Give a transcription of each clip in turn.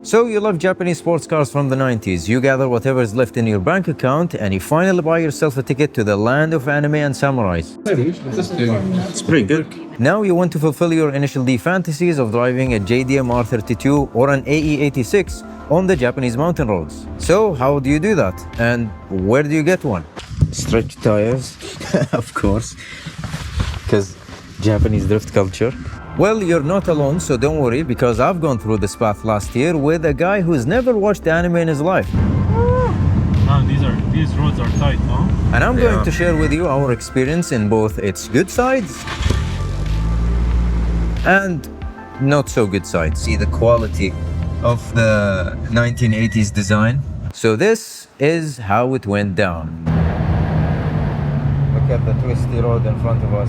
So you love Japanese sports cars from the 90s, you gather whatever is left in your bank account and you finally buy yourself a ticket to the land of anime and samurais. It's pretty good. Now you want to fulfill your initial D fantasies of driving a JDM R33 or an AE86 on the Japanese mountain roads. So how do you do that? And where do you get one? Stretch tires, of course, because Japanese drift culture. Well, you're not alone, so don't worry, because I've gone through this path last year with a guy who's never watched anime in his life. Man, these roads are tight, huh? And I'm going to share with you our experience in both its good sides and not so good sides. See the quality of the 1980s design. So this is how it went down. Look at the twisty road in front of us.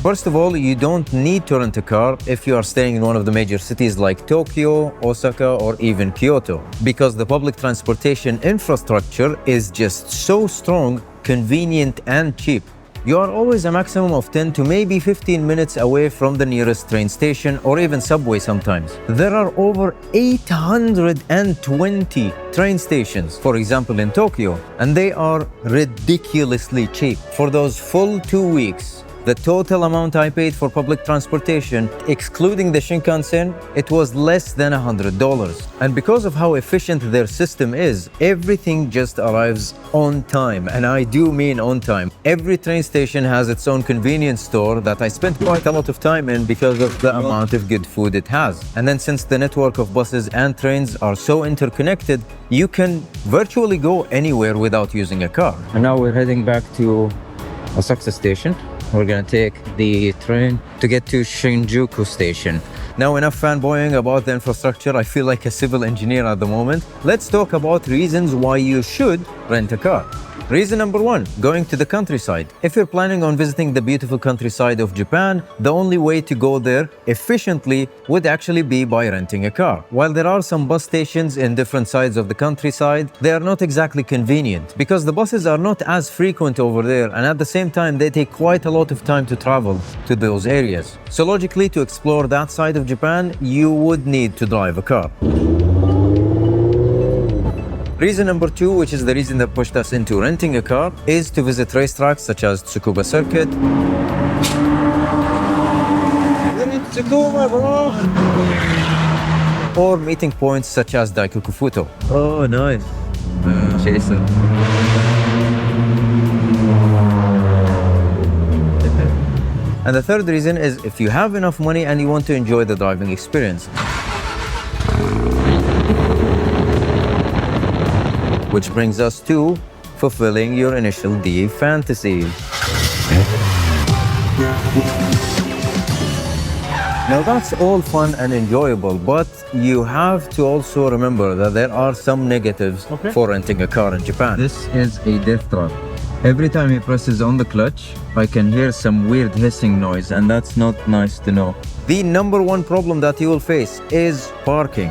First of all, you don't need to rent a car if you are staying in one of the major cities like Tokyo, Osaka, or even Kyoto, because the public transportation infrastructure is just so strong, convenient, and cheap. You are always a maximum of 10 to maybe 15 minutes away from the nearest train station or even subway sometimes. There are over 820 train stations, for example in Tokyo, and they are ridiculously cheap. For those full 2 weeks, the total amount I paid for public transportation, excluding the Shinkansen, it was less than $100. And because of how efficient their system is, everything just arrives on time. And I do mean on time. Every train station has its own convenience store that I spent quite a lot of time in because of the amount of good food it has. And then since the network of buses and trains are so interconnected, you can virtually go anywhere without using a car. And now we're heading back to Asakusa Station. We're gonna take the train to get to Shinjuku Station. Now, enough fanboying about the infrastructure. I feel like a civil engineer at the moment. Let's talk about reasons why you should rent a car. Reason number one, going to the countryside. If you're planning on visiting the beautiful countryside of Japan, the only way to go there efficiently would actually be by renting a car. While there are some bus stations in different sides of the countryside, they are not exactly convenient because the buses are not as frequent over there, and at the same time, they take quite a lot of time to travel to those areas. So logically, to explore that side of Japan, you would need to drive a car. Reason number two, which is the reason that pushed us into renting a car, is to visit racetracks such as Tsukuba Circuit. Or meeting points such as Daikoku Futo. Oh, nice. Jason. And the third reason is if you have enough money and you want to enjoy the driving experience. Which brings us to fulfilling your initial D fantasy. Now that's all fun and enjoyable, but you have to also remember that there are some negatives for renting a car in Japan. This is a death trap. Every time he presses on the clutch, I can hear some weird hissing noise, and that's not nice to know. The number one problem that you will face is parking.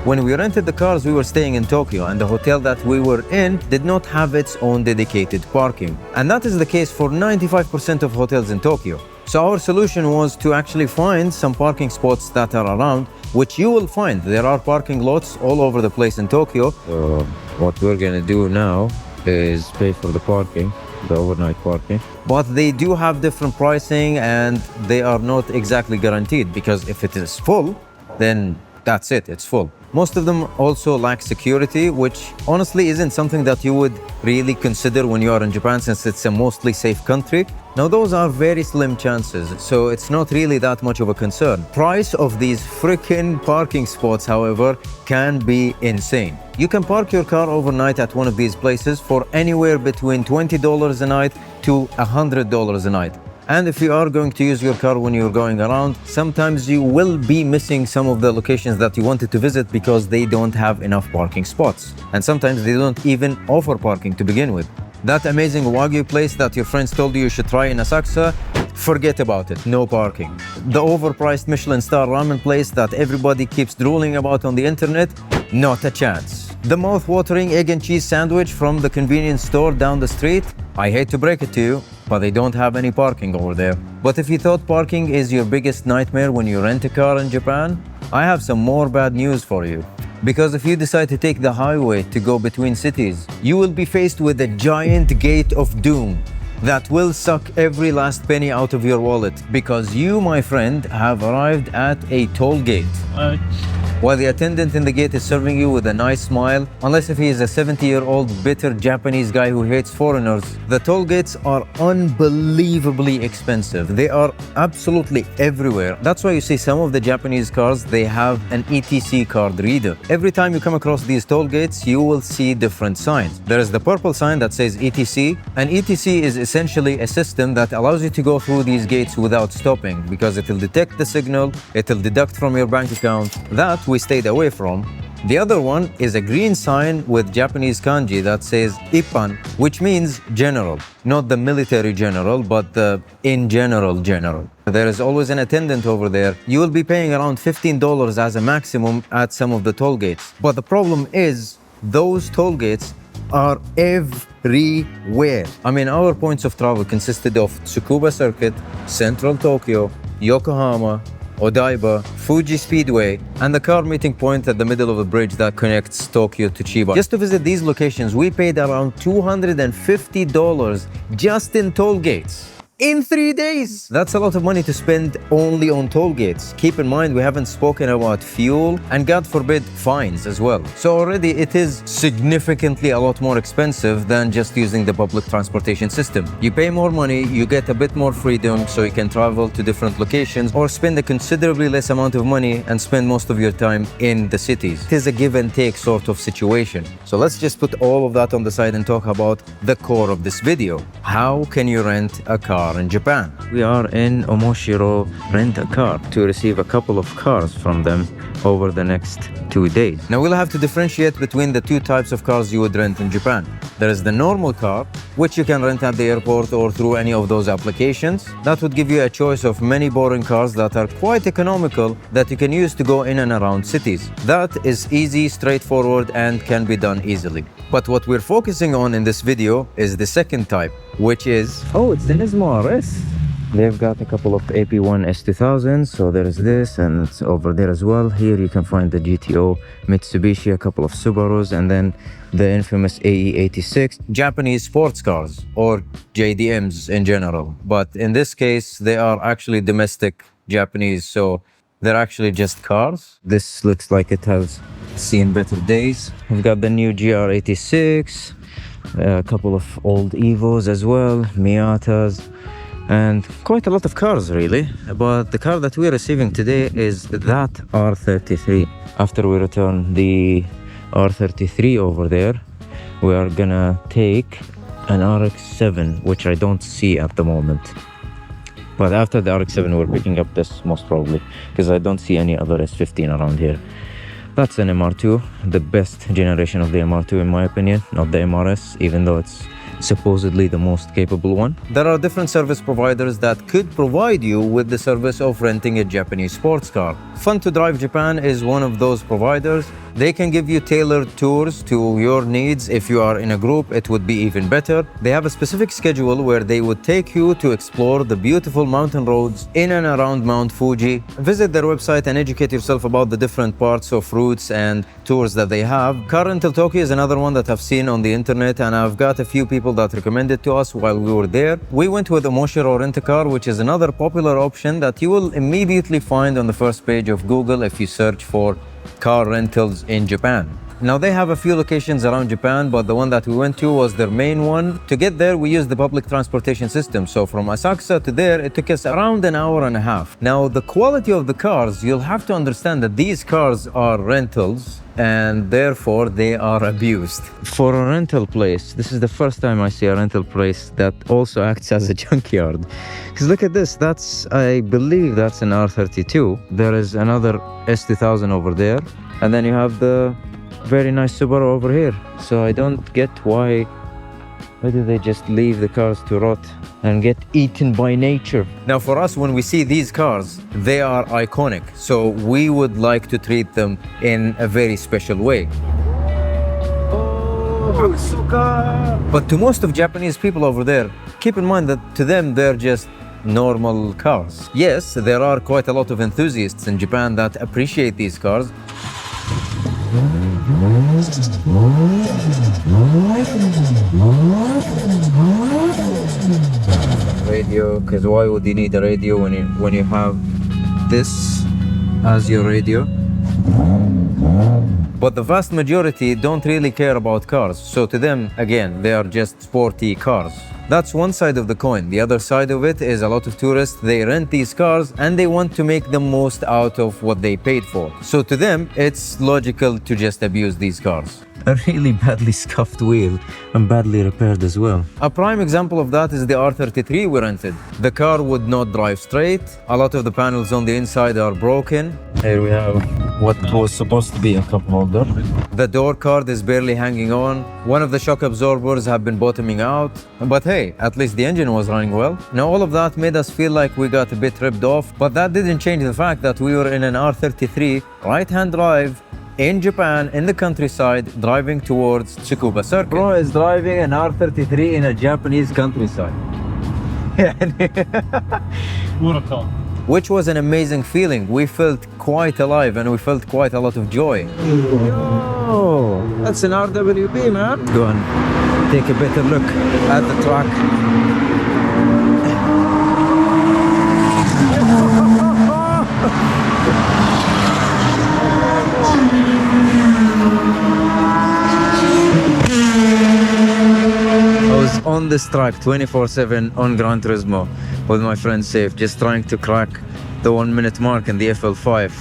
When we rented the cars, we were staying in Tokyo, and the hotel that we were in did not have its own dedicated parking. And that is the case for 95% of hotels in Tokyo. So our solution was to actually find some parking spots that are around, which you will find. There are parking lots all over the place in Tokyo. So what we're gonna do now is pay for the parking, the overnight parking. But they do have different pricing, and they are not exactly guaranteed, because if it is full, then that's it, it's full. Most of them also lack security, which honestly isn't something that you would really consider when you are in Japan, since it's a mostly safe country. Now those are very slim chances, so it's not really that much of a concern. Price of these freaking parking spots, however, can be insane. You can park your car overnight at one of these places for anywhere between $20 a night to $100 a night. And if you are going to use your car when you're going around, sometimes you will be missing some of the locations that you wanted to visit because they don't have enough parking spots. And sometimes they don't even offer parking to begin with. That amazing Wagyu place that your friends told you should try in Asakusa, forget about it, no parking. The overpriced Michelin star ramen place that everybody keeps drooling about on the internet, not a chance. The mouth-watering egg and cheese sandwich from the convenience store down the street, I hate to break it to you, but they don't have any parking over there. But if you thought parking is your biggest nightmare when you rent a car in Japan, I have some more bad news for you. Because if you decide to take the highway to go between cities, you will be faced with a giant gate of doom that will suck every last penny out of your wallet, because you, my friend, have arrived at a toll gate. While the attendant in the gate is serving you with a nice smile, unless if he is a 70-year-old bitter Japanese guy who hates foreigners, the toll gates are unbelievably expensive. They are absolutely everywhere. That's why you see some of the Japanese cars, they have an ETC card reader. Every time you come across these toll gates, you will see different signs. There is the purple sign that says ETC, and ETC is essentially a system that allows you to go through these gates without stopping, because it will detect the signal, it will deduct from your bank account. That we stayed away from. The other one is a green sign with Japanese kanji that says Ippan, which means general. Not the military general, but the in general general. There is always an attendant over there. You will be paying around $15 as a maximum at some of the toll gates. But the problem is, those toll gates are everywhere. I mean, our points of travel consisted of Tsukuba Circuit, Central Tokyo, Yokohama, Odaiba, Fuji Speedway, and the car meeting point at the middle of a bridge that connects Tokyo to Chiba. Just to visit these locations, we paid around $250 just in toll gates. In 3 days! That's a lot of money to spend only on toll gates. Keep in mind, we haven't spoken about fuel and, God forbid, fines as well. So already it is significantly a lot more expensive than just using the public transportation system. You pay more money, you get a bit more freedom so you can travel to different locations or spend a considerably less amount of money and spend most of your time in the cities. It is a give and take sort of situation. So let's just put all of that on the side and talk about the core of this video. How can you rent a car in Japan? We are in Omoshiro Rent a Car to receive a couple of cars from them over the next 2 days. Now we'll have to differentiate between the two types of cars you would rent in Japan. There is the normal car, which you can rent at the airport or through any of those applications. That would give you a choice of many boring cars that are quite economical that you can use to go in and around cities. That is easy, straightforward, and can be done easily. But what we're focusing on in this video is the second type, which is... Oh, it's the Nismo RS. They've got a couple of AP1 S2000s, so there's this, and it's over there as well. Here you can find the GTO, Mitsubishi, a couple of Subarus, and then the infamous AE86. Japanese sports cars, or JDMs in general. But in this case, they are actually domestic Japanese, so they're actually just cars. This looks like it has seen better days. We've got the new GR86, a couple of old Evos as well, Miatas, and quite a lot of cars really. But the car that we're receiving today is that R33. After we return the R33 over there, we are gonna take an RX7, which I don't see at the moment. But after the RX7, we're picking up this most probably, because I don't see any other S15 around here. That's an MR2, the best generation of the MR2 in my opinion, not the MRS, even though it's supposedly the most capable one. There are different service providers that could provide you with the service of renting a Japanese sports car. Fun to Drive Japan is one of those providers. They can give you tailored tours to your needs. If you are in a group, it would be even better. They have a specific schedule where they would take you to explore the beautiful mountain roads in and around Mount Fuji. Visit their website and educate yourself about the different parts of routes and tours that they have. Car Rental Tokyo is another one that I've seen on the internet, and I've got a few people that recommended to us while we were there. We went with Omoshiro Rent a Car, which is another popular option that you will immediately find on the first page of Google if you search for car rentals in Japan. Now they have a few locations around Japan, but the one that we went to was their main one. To get there, we used the public transportation system. So from Asakusa to there, it took us around an hour and a half. Now the quality of the cars, you'll have to understand that these cars are rentals and therefore they are abused. For a rental place, this is the first time I see a rental place that also acts as a junkyard. Because look at this, I believe that's an R32. There is another S2000 over there, and then you have the very nice Subaru over here. So I don't get why do they just leave the cars to rot and get eaten by nature. Now for us, when we see these cars, they are iconic, so we would like to treat them in a very special way. But to most of Japanese people over there, keep in mind that to them they're just normal cars. Yes, there are quite a lot of enthusiasts in Japan that appreciate these cars. Radio, because why would you need a radio when you have this as your radio? But the vast majority don't really care about cars, so to them, again, they are just sporty cars. That's one side of the coin. The other side of it is a lot of tourists, they rent these cars and they want to make the most out of what they paid for. So to them, it's logical to just abuse these cars. A really badly scuffed wheel and badly repaired as well. A prime example of that is the R33 we rented. The car would not drive straight. A lot of the panels on the inside are broken. Here we have what was supposed to be a cup holder. The door card is barely hanging on. One of the shock absorbers have been bottoming out. But hey, at least the engine was running well. Now all of that made us feel like we got a bit ripped off, but that didn't change the fact that we were in an R33 right-hand drive in Japan, in the countryside, driving towards Tsukuba Circuit. Bro is driving an R33 in a Japanese countryside. What a car. Which was an amazing feeling. We felt quite alive and we felt quite a lot of joy. Yo, that's an RWB, man. Go and take a better look at the track. On this track 24/7 on Gran Turismo with my friend Safe, just trying to crack the 1 minute mark in the FL5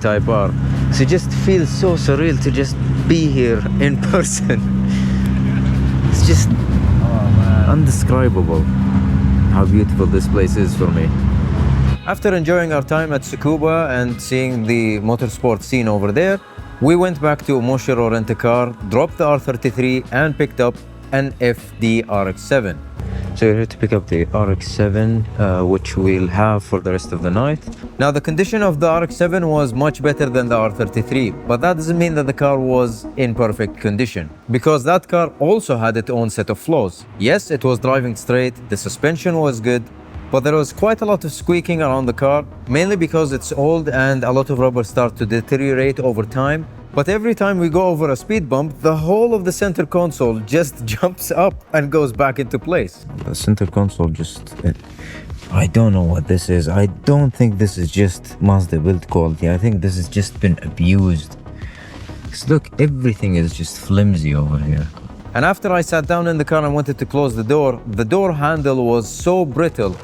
Type R. So it just feels so surreal to just be here in person. It's just undescribable how beautiful this place is for me. After enjoying our time at Tsukuba and seeing the motorsport scene over there, we went back to Omoshiro Rent-A-Car, dropped the R33 and picked up an FD RX7. So we're here to pick up the RX7, which we'll have for the rest of the night. Now the condition of the RX7 was much better than the R33, but that doesn't mean that the car was in perfect condition, because that car also had its own set of flaws. Yes, it was driving straight, the suspension was good, but there was quite a lot of squeaking around the car, mainly because it's old and a lot of rubber starts to deteriorate over time. But every time we go over a speed bump, the whole of the center console just jumps up and goes back into place. The center console just... I don't know what this is. I don't think this is just Mazda build quality. I think this has just been abused. Because look, everything is just flimsy over here. And after I sat down in the car and wanted to close the door handle was so brittle.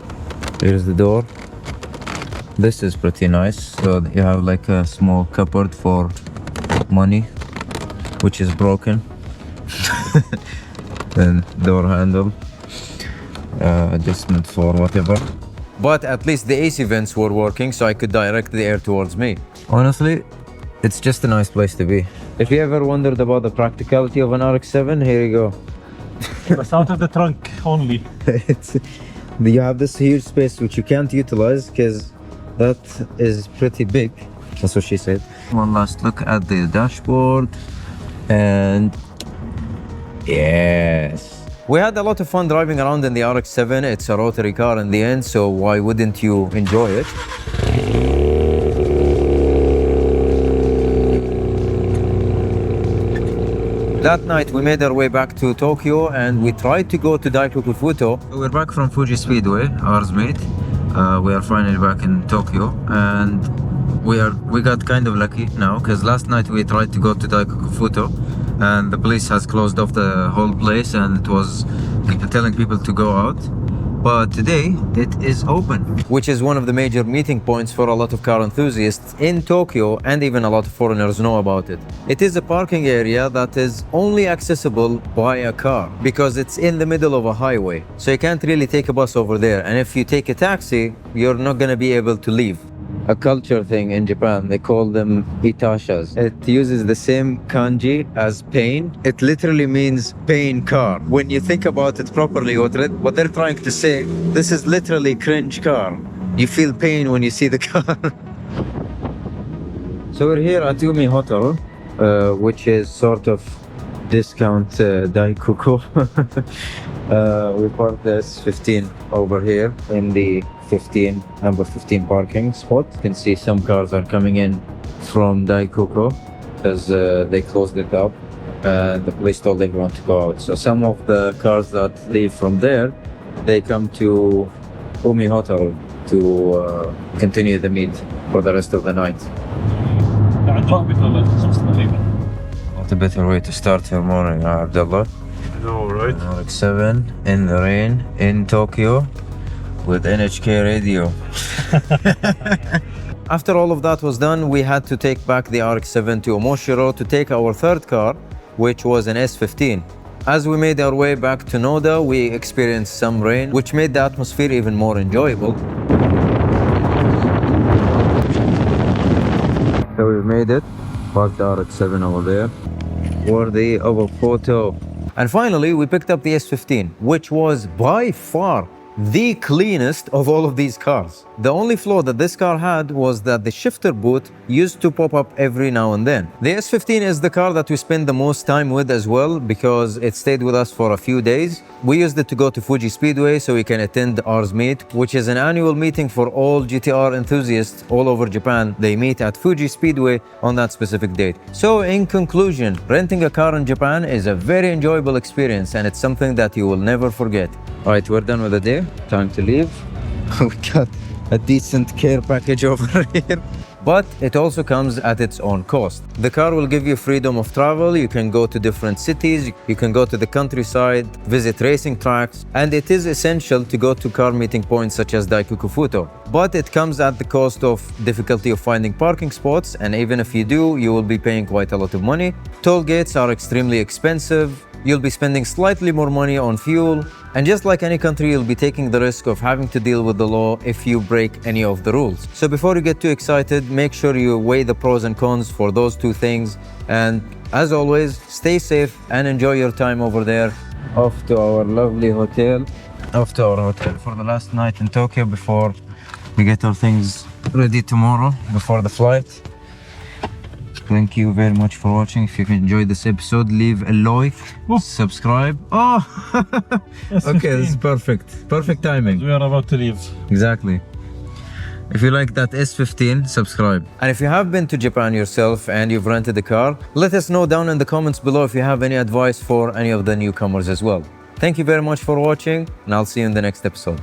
Here's the door. This is pretty nice. So you have like a small cupboard for money, which is broken. Then door handle, adjustment for whatever. But at least the AC vents were working, so I could direct the air towards me. Honestly, it's just a nice place to be. If you ever wondered about the practicality of an RX-7, here you go. It's out of the trunk only. You have this huge space which you can't utilize because that is pretty big. That's what she said. One last look at the dashboard, and yes. We had a lot of fun driving around in the RX-7. It's a rotary car in the end, so why wouldn't you enjoy it? That night we made our way back to Tokyo and we tried to go to Daikoku Futo. We're back from Fuji Speedway, ours mate. We are finally back in Tokyo, and we got kind of lucky now, because last night we tried to go to Daikoku Futo and the police has closed off the whole place and it was telling people to go out. But today it is open, which is one of the major meeting points for a lot of car enthusiasts in Tokyo, and even a lot of foreigners know about it. It is a parking area that is only accessible by a car because it's in the middle of a highway, so you can't really take a bus over there, and if you take a taxi you're not going to be able to leave. A culture thing in Japan, they call them itashas. It uses the same kanji as pain. It literally means pain car. When you think about it properly, what they're trying to say, this is literally cringe car. You feel pain when you see the car. So we're here at Yumi Hotel, which is sort of discount Daikoku. We parked the S15 over here in the number 15 parking spot. You can see some cars are coming in from Daikuko because they closed it up and the police told everyone to go out. So some of the cars that leave from there, they come to Umi Hotel to continue the meet for the rest of the night. What a better way to start your morning, Abdullah. I know, right? RX7 in the rain in Tokyo with NHK radio. After all of that was done, we had to take back the RX7 to Omoshiro to take our third car, which was an S15. As we made our way back to Noda, we experienced some rain, which made the atmosphere even more enjoyable. So we've made it, parked the RX7 over there, worthy of a photo. And finally, we picked up the S15, which was by far the cleanest of all of these cars. The only flaw that this car had was that the shifter boot used to pop up every now and then. The S15 is the car that we spend the most time with as well because it stayed with us for a few days. We used it to go to Fuji Speedway so we can attend Ars Meet, which is an annual meeting for all GTR enthusiasts all over Japan. They meet at Fuji Speedway on that specific date. So in conclusion, renting a car in Japan is a very enjoyable experience and it's something that you will never forget. All right, we're done with the day. Time to leave. We got a decent care package over here. But it also comes at its own cost. The car will give you freedom of travel. You can go to different cities, you can go to the countryside, visit racing tracks, and it is essential to go to car meeting points such as Daikuku Futo. But it comes at the cost of difficulty of finding parking spots, and even if you do, you will be paying quite a lot of money. Toll gates are extremely expensive. You'll be spending slightly more money on fuel, and just like any country, you'll be taking the risk of having to deal with the law if you break any of the rules. So before you get too excited, make sure you weigh the pros and cons for those two things. And as always, stay safe and enjoy your time over there. Off to our lovely hotel. Off to our hotel for the last night in Tokyo before we get our things ready tomorrow before the flight. Thank you very much for watching. If you enjoyed this episode, leave a like, subscribe. Oh, okay, this is perfect. Perfect timing. We are about to leave. Exactly. If you like that S15, subscribe. And if you have been to Japan yourself and you've rented a car, let us know down in the comments below if you have any advice for any of the newcomers as well. Thank you very much for watching, and I'll see you in the next episode.